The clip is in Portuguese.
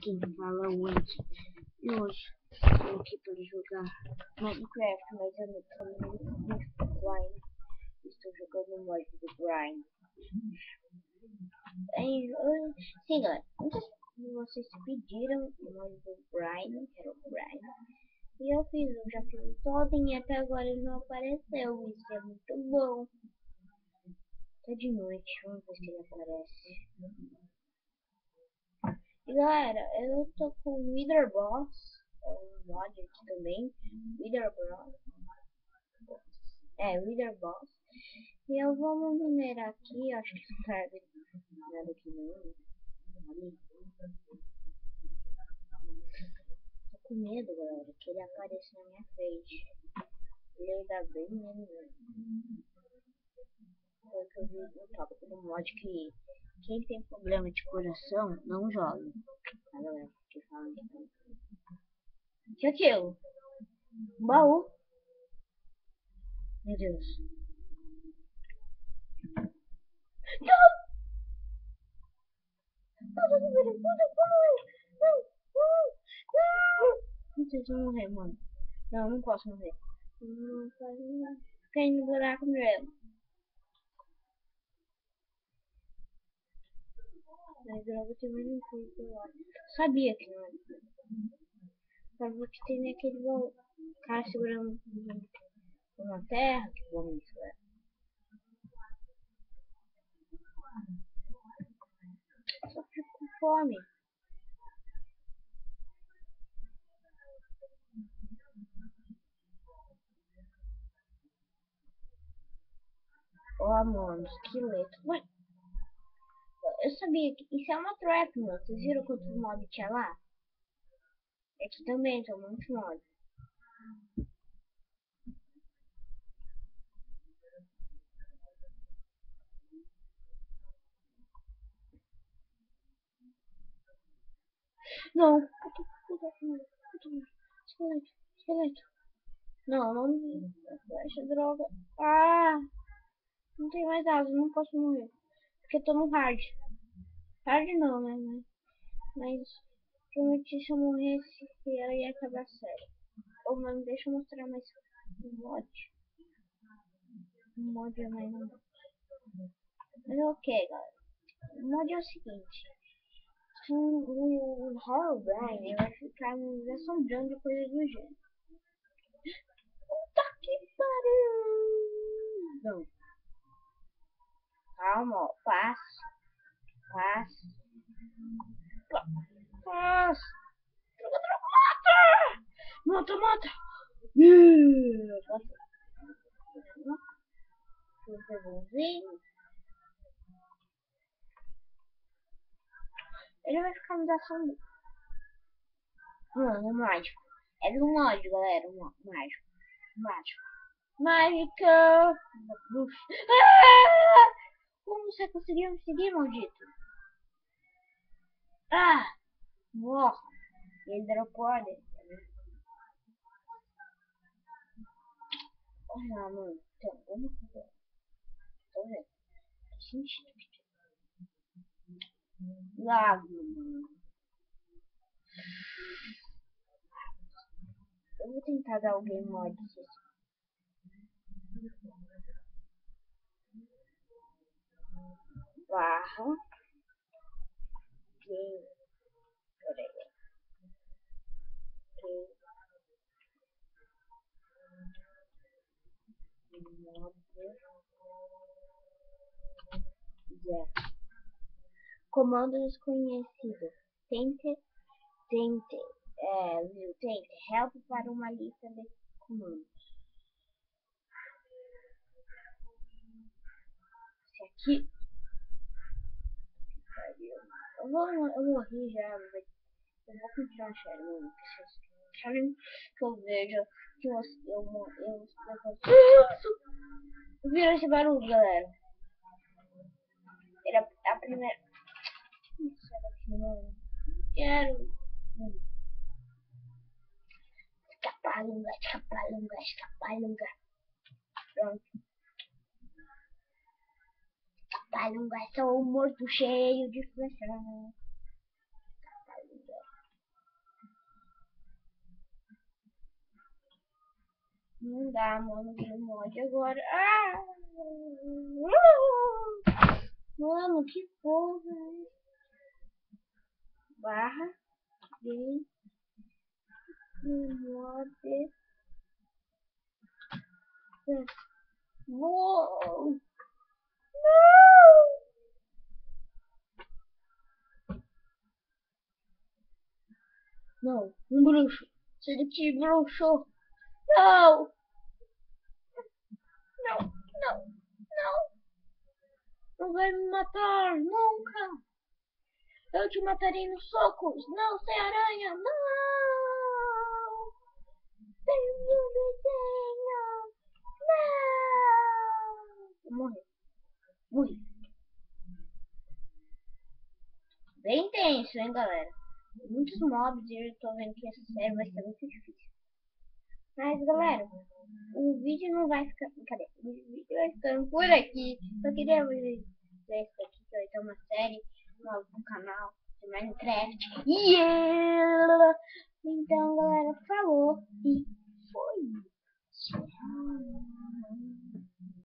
quem fala hoje. E hoje estou aqui para jogar Minecraft, mas eu não estou no Grind. Estou jogando o mod do Grind. Sim, galera, não sei se vocês pediram o mod do Grind, que era o Grind. E eu já fiz o totem e até agora ele não apareceu. Isso é muito bom. Tá de noite, vamos ver se ele aparece. E galera, eu tô com o Wither Boss, um mod aqui também, Wither Boss, Wither Boss. E eu vou minerar aqui, acho que não serve nada aqui não, ali. Tô com medo, galera, que ele apareça na minha frente. Ele dá bem menos. Foi que eu vi no tópico do mod que quem tem problema de coração não joga. A galera que fala então. Que aquilo? Um baú. Meu Deus. Não! Não sei se eu morrer, mano. Não, não posso morrer. Não posso morrer. Cai no buraco mesmo. Mas droga tem mais um pouco lá. Sabia que não era. Sabia que tem aquele cara segurando uma terra. Que bom isso é. Só fico com fome. Ó, mano, esqueleto. Ué, eu sabia que isso é uma trap, mano. Vocês viram quantos mobs tinha lá? Aqui também tem muitos mobs. Não, esqueleto, esqueleto. Não, não. Flecha, droga. Ah, não tem mais asas, não posso morrer. Porque eu tô no hard. Hard não, né? Mas provavelmente se eu morresse, ela ia acabar sério. Ô, mano, deixa eu mostrar mais um mod. Um mod é mais não. Mas ok, galera. O mod é o seguinte. O Herobrine vai ficar me assombrando de coisas do gênero. Puta que pariu! Não. Calma, ó. Paz. Paz. Paz. Mata! Mata, mata! Super bonzinho. Ele vai ficar me assombrando. Mano, mágico. É do mod, galera. Mágico. Mágico. Mágico! Ah! Como você conseguiu me seguir, maldito? Ah! Morra! Ele dropou ali. Ah, mano. Tem alguma coisa. Tô vendo. Tô sentindo. Lago, mano. Eu vou tentar dar alguém mod. Barra. Game. Peraí. Mod. Comando desconhecido. Tente, help para uma lista de comandos. Esse aqui. Eu morri já, mas eu vou continuar achando, mano. Querem que eu veja que eu vi esse barulho, galera. Era a primeira. Sai daqui, mano. Quero. Escapalunga. Pronto. Escapalunga, sou um morto cheio de flecha. Escapalunga. Não dá, mano, de mod agora. Ah! Mano, que porra. Barra de mod. Uou! Não, um bruxo. Sai daqui, bruxo. Não! Não, não, não. Não vai me matar, nunca. Eu te matarei nos socos. Não, sem aranha. Não. Tem meu desenho. Não. Morri. Morri. Bem tenso, hein, galera? Muitos mobs e eu tô vendo que essa série vai ser muito difícil. Mas, galera, o vídeo não vai ficar... Cadê? O vídeo vai ficando por aqui. Só queria dizer isso aqui, que vai ter uma série nova no canal de Minecraft. Yeah! Então, galera, falou. E